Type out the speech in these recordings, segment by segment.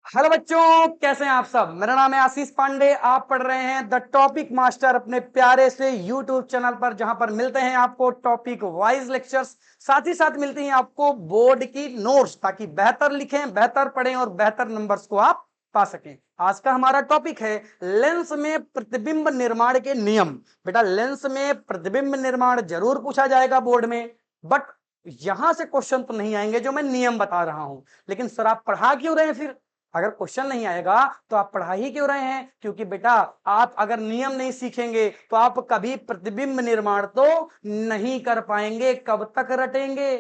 Hello बच्चों, कैसे हैं आप सब। मेरा नाम है आशीष पांडे। आप पढ़ रहे हैं द टॉपिक मास्टर अपने प्यारे से यूट्यूब चैनल पर, जहां पर मिलते हैं आपको टॉपिक वाइज लेक्चर्स, साथ ही साथ मिलती हैं आपको बोर्ड की नोट्स, ताकि बेहतर लिखें, बेहतर पढ़ें और बेहतर नंबर्स को आप पा सकें। आज का हमारा टॉपिक है लेंस में प्रतिबिंब निर्माण के नियम। बेटा, लेंस में प्रतिबिंब निर्माण जरूर पूछा जाएगा बोर्ड में, बट यहां से क्वेश्चन तो नहीं आएंगे जो मैं नियम बता रहा हूं। लेकिन सर, आप पढ़ा क्यों रहे हैं फिर? अगर क्वेश्चन नहीं आएगा तो आप पढ़ा ही क्यों रहे हैं? क्योंकि बेटा, आप अगर नियम नहीं सीखेंगे तो आप कभी प्रतिबिंब निर्माण तो नहीं कर पाएंगे। कब तक रटेंगे?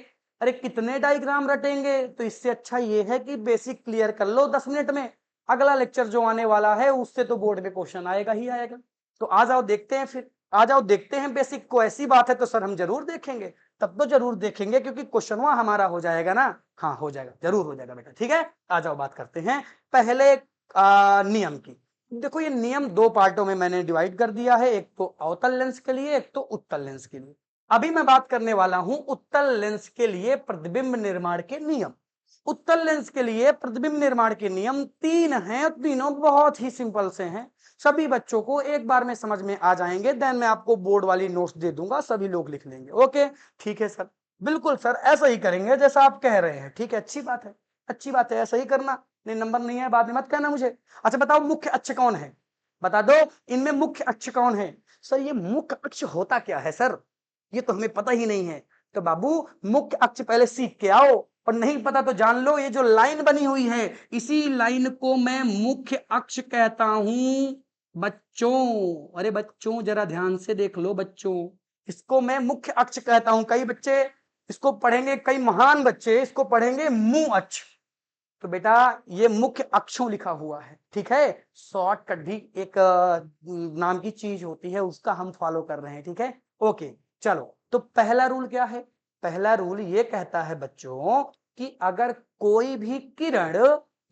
अरे कितने डायग्राम रटेंगे? तो इससे अच्छा ये है कि बेसिक क्लियर कर लो 10 मिनट में। अगला लेक्चर जो आने वाला है उससे तो बोर्ड में क्वेश्चन आएगा ही आएगा। तो आ जाओ देखते हैं फिर, आ जाओ देखते हैं बेसिक को। ऐसी बात है तो सर हम जरूर देखेंगे, तब तो जरूर देखेंगे, क्योंकि क्वेश्चन हमारा हो जाएगा ना। हाँ, हो जाएगा, जरूर हो जाएगा बेटा। ठीक है, आ जाओ बात करते हैं पहले नियम की। देखो, ये नियम दो पार्टों में मैंने डिवाइड कर दिया है, एक तो अवतल लेंस के लिए, एक तो उत्तल लेंस के लिए। अभी मैं बात करने वाला हूं उत्तल लेंस के लिए प्रतिबिंब निर्माण के नियम। उत्तल लेंस के लिए प्रतिबिंब निर्माण के नियम 3 हैं, तीनों बहुत ही सिंपल से हैं। सभी बच्चों को एक बार में समझ में आ जाएंगे। देन मैं आपको बोर्ड वाली नोट्स दे दूंगा, सभी लोग लिख लेंगे। ओके, ठीक है सर। बिल्कुल सर, ऐसा ही करेंगे जैसा आप कह रहे हैं। ठीक है, अच्छी बात है, अच्छी बात है, ऐसा ही करना। नहीं, नंबर नहीं है बाद में मत कहना मुझे। अच्छा बताओ, मुख्य अक्ष कौन है? बता दो, इनमें मुख्य अक्ष कौन है? सर, ये मुख्य अक्ष होता क्या है सर? ये तो हमें पता ही नहीं है। तो बाबू, मुख्य अक्ष पहले सीख के आओ, और नहीं पता तो जान लो, ये जो लाइन बनी हुई है इसी लाइन को मैं मुख्य अक्ष कहता हूं बच्चों। अरे बच्चों, जरा ध्यान से देख लो बच्चों, इसको मैं मुख्य अक्ष कहता हूं। कई बच्चे इसको पढ़ेंगे, कई महान बच्चे इसको पढ़ेंगे मुंह अक्ष। तो बेटा, ये मुख्य अक्षों लिखा हुआ है। ठीक है, शॉर्टकट भी एक नाम की चीज होती है, उसका हम फॉलो कर रहे हैं। ठीक है, ओके। चलो, तो पहला रूल क्या है? पहला रूल ये कहता है बच्चों कि अगर कोई भी किरण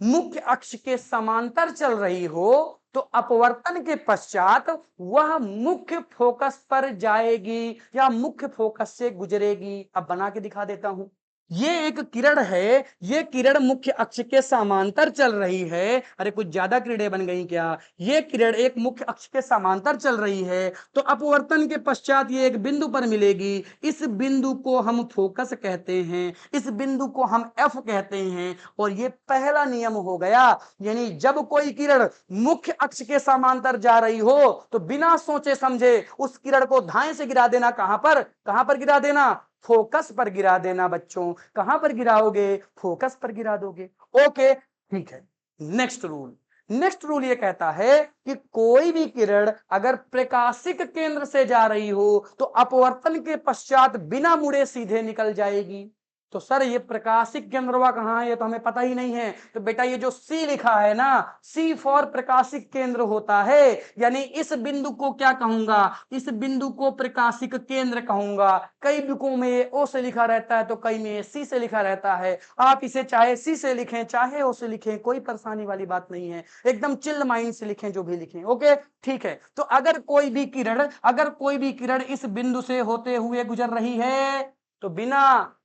मुख्य अक्ष के समांतर चल रही हो तो अपवर्तन के पश्चात वह मुख्य फोकस पर जाएगी या मुख्य फोकस से गुजरेगी। अब बना के दिखा देता हूं। ये एक किरण है, ये किरण मुख्य अक्ष के समांतर चल रही है। अरे कुछ ज्यादा किरणें बन गई क्या? ये किरण एक मुख्य अक्ष के समांतर चल रही है, तो अपवर्तन के पश्चात ये एक बिंदु पर मिलेगी। इस बिंदु को हम फोकस कहते हैं, इस बिंदु को हम एफ कहते हैं। और ये पहला नियम हो गया। यानी जब कोई किरण मुख्य अक्ष के समांतर जा रही हो तो बिना सोचे समझे उस किरण को धाएं से गिरा देना। कहां पर गिरा देना? फोकस पर गिरा देना बच्चों। कहां पर गिराओगे? फोकस पर गिरा दोगे। ओके, ठीक है। नेक्स्ट रूल, नेक्स्ट रूल ये कहता है कि कोई भी किरण अगर प्रकाशिक केंद्र से जा रही हो तो अपवर्तन के पश्चात बिना मुड़े सीधे निकल जाएगी। तो सर, ये प्रकाशिक केंद्रवा कहां है? ये तो हमें पता ही नहीं है। तो बेटा, ये जो सी लिखा है ना, सी फॉर प्रकाशिक केंद्र होता है। यानी इस बिंदु को क्या कहूंगा? इस बिंदु को प्रकाशिक केंद्र कहूंगा। कई बुकों में ओ से लिखा रहता है तो कई में सी से लिखा रहता है। आप इसे चाहे सी से लिखें चाहे ओ से लिखें, कोई परेशानी वाली बात नहीं है। एकदम चिल माइंड से लिखें, जो भी लिखें। ओके, ठीक है। तो अगर कोई भी किरण इस बिंदु से होते हुए गुजर रही है तो बिना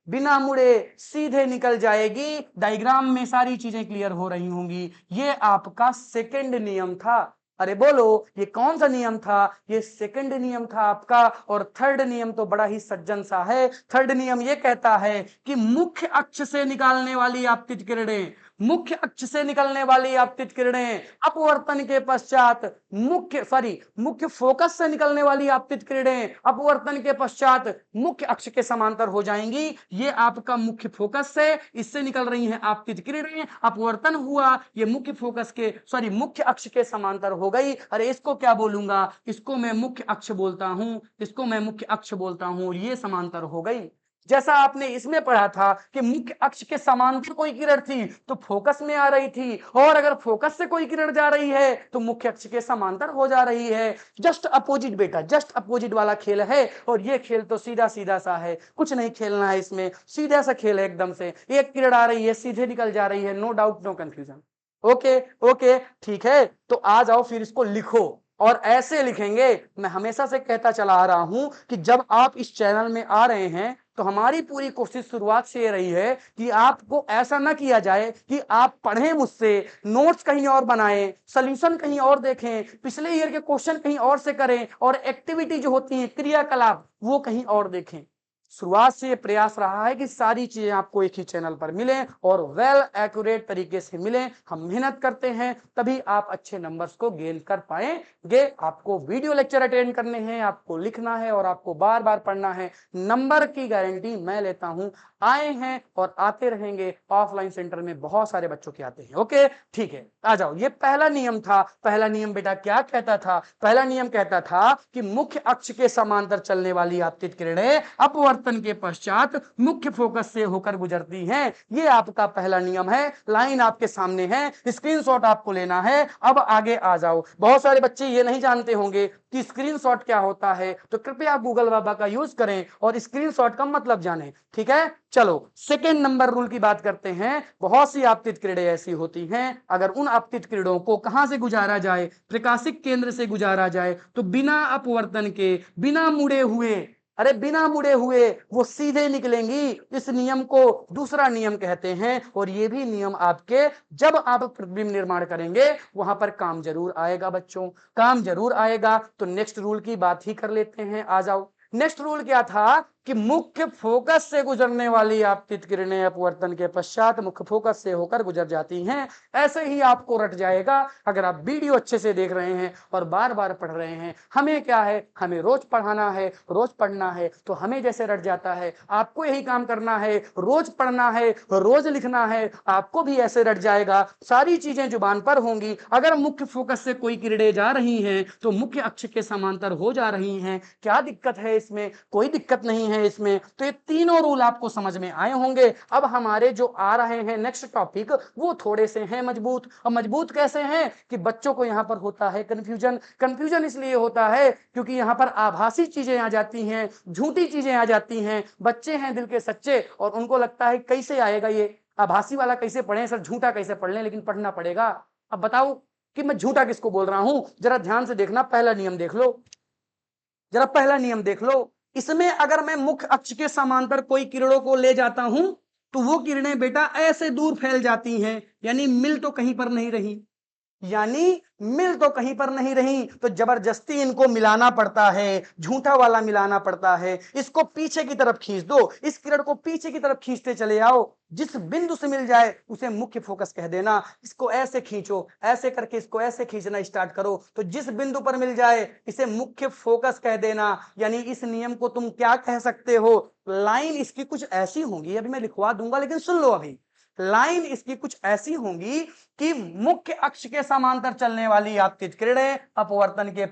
बिना मुड़े सीधे निकल जाएगी। डायग्राम में सारी चीजें क्लियर हो रही होंगी। ये आपका सेकंड नियम था। अरे बोलो, ये कौन सा नियम था? ये सेकंड नियम था आपका। और थर्ड नियम तो बड़ा ही सज्जन सा है। थर्ड नियम ये कहता है कि मुख्य अक्ष से निकालने वाली आपतित किरणें, मुख्य अक्ष से निकलने वाली आपतित किरणें अपवर्तन के पश्चात मुख्य फोकस से निकलने वाली आपतित किरणें अपवर्तन के पश्चात मुख्य अक्ष के समांतर हो जाएंगी। ये आपका मुख्य फोकस से इससे निकल रही हैं आपतित किरणें, अपवर्तन हुआ, ये मुख्य अक्ष के समांतर हो गई। अरे इसको क्या बोलूंगा? इसको मैं मुख्य अक्ष बोलता हूं, इसको मैं मुख्य अक्ष बोलता हूं। ये समांतर हो गई। जैसा आपने इसमें पढ़ा था कि मुख्य अक्ष के समांतर कोई किरण थी तो फोकस में आ रही थी, और अगर फोकस से कोई किरण जा रही है तो मुख्य अक्ष के समांतर हो जा रही है। जस्ट अपोजिट बेटा, जस्ट अपोजिट वाला खेल है। और ये खेल तो सीधा सीधा सा है, कुछ नहीं खेलना है इसमें, सीधा सा खेल है एकदम से। एक किरण आ रही है, सीधे निकल जा रही है, no doubt, no confusion. Okay, okay, ठीक है। तो आ जाओ फिर इसको लिखो, और ऐसे लिखेंगे। मैं हमेशा से कहता चला आ रहा हूं कि जब आप इस चैनल में आ रहे हैं तो तो हमारी पूरी कोशिश शुरुआत से ये रही है कि आपको ऐसा ना किया जाए कि आप पढ़ें मुझसे, नोट्स कहीं और बनाएं, सॉल्यूशन कहीं और देखें, पिछले ईयर के क्वेश्चन कहीं और से करें और एक्टिविटी जो होती है क्रियाकलाप वो कहीं और देखें। शुरुआत से प्रयास रहा है कि सारी चीजें आपको एक ही चैनल पर मिलें और वेल एक्यूरेट तरीके से मिलें। हम मेहनत करते हैं तभी आप अच्छे नंबर्स को गेन कर पाएंगे। आपको वीडियो लेक्चर अटेंड करने हैं, आपको लिखना है और आपको बार बार पढ़ना है। नंबर की गारंटी मैं लेता हूं, आए हैं और आते रहेंगे। ऑफलाइन सेंटर में बहुत सारे बच्चों के आते हैं। ओके ठीक है, आ जाओ। ये पहला नियम था। पहला नियम बेटा क्या कहता था? पहला नियम कहता था कि मुख्य अक्ष के समांतर चलने वाली आपतित किरणें अपवर्तन के पश्चात मुख्य फोकस से होकर गुजरती हैं। ये आपका पहला नियम है। लाइन आपके सामने है, स्क्रीनशॉट आपको लेना है। अब आगे आ जाओ। बहुत सारे बच्चे ये नहीं जानते होंगे कि स्क्रीनशॉट क्या होता है, तो कृपया गूगल बाबा का यूज करें और स्क्रीनशॉट का मतलब जानें। ठीक है, चलो सेकेंड नंबर रूल की बात करते हैं। बहुत सी आपतित किरणें ऐसी होती हैं, अगर उन आपतित किरणों को कहां से गुजारा जाए, प्रकाशिक केंद्र से गुजारा जाए, तो बिना अपवर्तन के, बिना मुड़े हुए, अरे बिना मुड़े हुए वो सीधे निकलेंगी। इस नियम को दूसरा नियम कहते हैं और ये भी नियम आपके जब आप प्रतिबिंब निर्माण करेंगे वहां पर काम जरूर आएगा बच्चों, काम जरूर आएगा। तो नेक्स्ट रूल की बात ही कर लेते हैं, आ जाओ। नेक्स्ट रूल क्या था कि मुख्य फोकस से गुजरने वाली आपतित किरणें अपवर्तन के पश्चात मुख्य फोकस से होकर गुजर जाती हैं। ऐसे ही आपको रट जाएगा अगर आप वीडियो अच्छे से देख रहे हैं और बार बार पढ़ रहे हैं। हमें क्या है, हमें रोज पढ़ाना है, रोज पढ़ना है, तो हमें जैसे रट जाता है आपको यही काम करना है, रोज पढ़ना है, रोज लिखना है, आपको भी ऐसे रट जाएगा। सारी चीजें जुबान पर होंगी। अगर मुख्य फोकस से कोई किरणें जा रही हैं तो मुख्य अक्ष के समांतर हो जा रही हैं। क्या दिक्कत है इसमें? कोई दिक्कत नहीं है इसमें। तो ये तीनों रूल आपको समझ में आए होंगे। अब हमारे जो आ रहे हैं नेक्स्ट टॉपिक वो थोड़े से हैं मजबूत। और मजबूत कैसे हैं कि बच्चों को यहां पर होता है कंफ्यूजन। कंफ्यूजन इसलिए होता है क्योंकि यहां पर आभासी चीजें आ जाती हैं, झूठी चीजें आ जाती हैं। बच्चे हैं दिल के सच्चे और उनको लगता है कैसे आएगा ये आभासी वाला, कैसे पढ़ें सर, झूठा कैसे पढ़ लें, लेकिन पढ़ना पड़ेगा। अब बताओ कि मैं झूठा किसको बोल रहा हूं, जरा ध्यान से देखना। पहला नियम देख लो, जरा पहला नियम देख लो। इसमें अगर मैं मुख्य अक्ष के समांतर कोई किरणों को ले जाता हूं तो वो किरणें बेटा ऐसे दूर फैल जाती हैं, यानी मिल तो कहीं पर नहीं रही, यानी मिल तो कहीं पर नहीं रही। तो जबरदस्ती इनको मिलाना पड़ता है, झूठा वाला मिलाना पड़ता है। इसको पीछे की तरफ खींच दो, इस किरण को पीछे की तरफ खींचते चले आओ। जिस बिंदु से मिल जाए उसे मुख्य फोकस कह देना। इसको ऐसे खींचो, ऐसे करके इसको ऐसे खींचना स्टार्ट करो, तो जिस बिंदु पर मिल जाए इसे मुख्य फोकस कह देना। यानी इस नियम को तुम क्या कह सकते हो, लाइन इसकी कुछ ऐसी होंगी, अभी मैं लिखवा दूंगा लेकिन सुन लो। अभी लाइन इसकी कुछ ऐसी होंगी कि मुख्य अक्ष के समांतर चलने वाली आपतित किरणें अपवर्तन के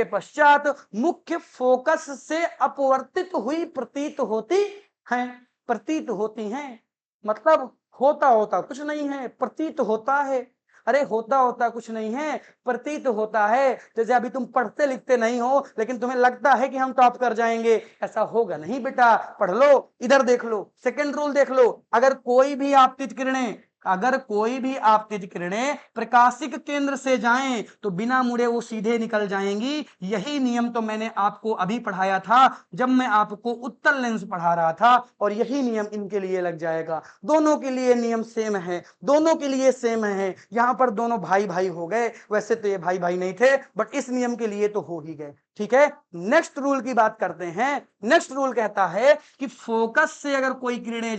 पश्चात मुख्य फोकस से अपवर्तित हुई प्रतीत होती हैं। प्रतीत होती हैं मतलब होता होता कुछ नहीं है, प्रतीत होता है। अरे होता होता कुछ नहीं है, प्रतीत होता है। जैसे अभी तुम पढ़ते लिखते नहीं हो लेकिन तुम्हें लगता है कि हम टॉप कर जाएंगे, ऐसा होगा नहीं बेटा। पढ़ लो, इधर देख लो, सेकंड रूल देख लो। अगर कोई भी आपतित किरणें प्रकाशिक केंद्र से जाएं तो बिना मुड़े वो सीधे निकल जाएंगी। यही नियम तो मैंने आपको अभी पढ़ाया था जब मैं आपको उत्तल लेंस पढ़ा रहा था, और यही नियम इनके लिए लग जाएगा। दोनों के लिए नियम सेम है, दोनों के लिए सेम है। यहां पर दोनों भाई भाई हो गए, वैसे तो ये भाई भाई नहीं थे बट इस नियम के लिए तो हो ही गए। ठीक है, नेक्स्ट रूल की बात करते हैं। नेक्स्ट रूल कहता है कि फोकस से अगर कोई किरणें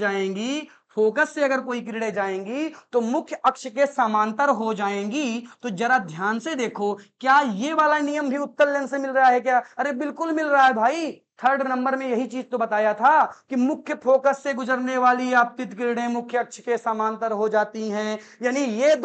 जाएंगी तो मुख्य अक्ष के समांतर हो जाएंगी। तो जरा ध्यान से देखो, क्या ये वाला नियम भी उत्तल लेंस से मिल रहा है क्या? अरे बिल्कुल मिल रहा है भाई। थर्ड नंबर में यही चीज तो बताया था कि मुख्य फोकस से गुजरने वाली आपतित किरणें मुख्य अक्ष के समांतर हो जाती हैं। यानी ये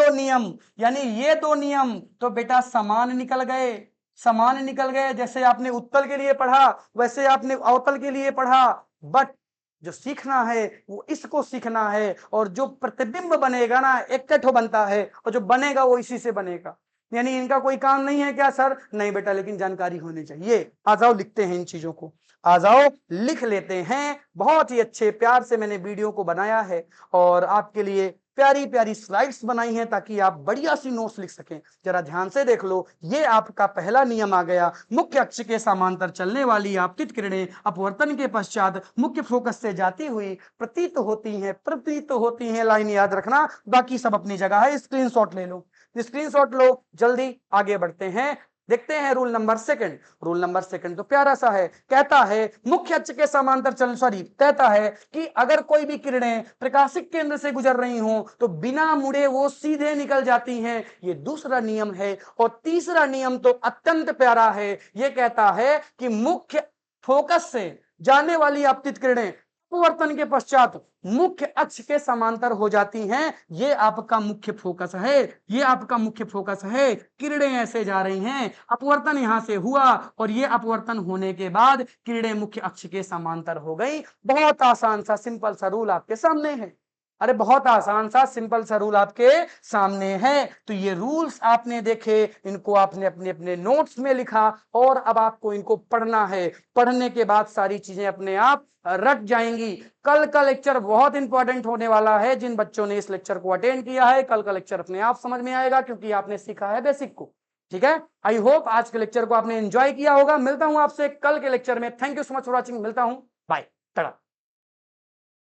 दो नियम तो बेटा समान निकल गए, समान निकल गए। जैसे आपने उत्तल के लिए पढ़ा वैसे आपने अवतल के लिए पढ़ा। बट जो सीखना है वो इसको सीखना है, और जो प्रतिबिंब बनेगा ना, इकट्ठा बनता है और जो बनेगा वो इसी से बनेगा। यानी इनका कोई काम नहीं है क्या सर? नहीं बेटा, लेकिन जानकारी होनी चाहिए। आ जाओ लिखते हैं इन चीजों को, आ जाओ लिख लेते हैं। बहुत ही अच्छे प्यार से मैंने वीडियो को बनाया है और आपके लिए प्यारी प्यारी स्लाइड्स बनाई हैं ताकि आप बढ़िया सी नोट्स लिख सकें। जरा ध्यान से देख लो, ये आपका पहला नियम आ गया। मुख्य अक्ष के समांतर चलने वाली आपतित किरणें अपवर्तन के पश्चात मुख्य फोकस से जाती हुई प्रतीत होती हैं। लाइन याद रखना, बाकी सब अपनी जगह है। स्क्रीनशॉट ले लो, स्क्रीनशॉट लो, जल्दी आगे बढ़ते हैं। देखते हैं rule number second. Rule number second तो प्यारा सा है, कहता है मुख्य अक्ष के समांतर चल कहता है कि अगर कोई भी किरणें प्रकाशिक केंद्र से गुजर रही हो तो बिना मुड़े वो सीधे निकल जाती हैं। ये दूसरा नियम है। और तीसरा नियम तो अत्यंत प्यारा है, ये कहता है कि मुख्य फोकस से जाने वाली आपतित किरणें अपवर्तन के पश्चात मुख्य अक्ष के समांतर हो जाती हैं। ये आपका मुख्य फोकस है, ये आपका मुख्य फोकस है। किरणें ऐसे जा रही हैं, अपवर्तन यहां से हुआ और ये अपवर्तन होने के बाद किरणें मुख्य अक्ष के समांतर हो गई। बहुत आसान सा सिंपल सा रूल आपके सामने है। अरे बहुत आसान सा सिंपल सा रूल आपके सामने है। तो ये रूल्स आपने देखे, इनको आपने अपने अपने नोट्स में लिखा और अब आपको इनको पढ़ना है। पढ़ने के बाद सारी चीजें अपने आप रट जाएंगी। कल का लेक्चर बहुत इंपॉर्टेंट होने वाला है। जिन बच्चों ने इस लेक्चर को अटेंड किया है, कल का लेक्चर अपने आप समझ में आएगा क्योंकि आपने सीखा है बेसिक को। ठीक है, आई होप आज के लेक्चर को आपने एंजॉय किया होगा। मिलता हूं आपसे कल के लेक्चर में। Thank you so much for watching. मिलता हूं, बाय, टाटा।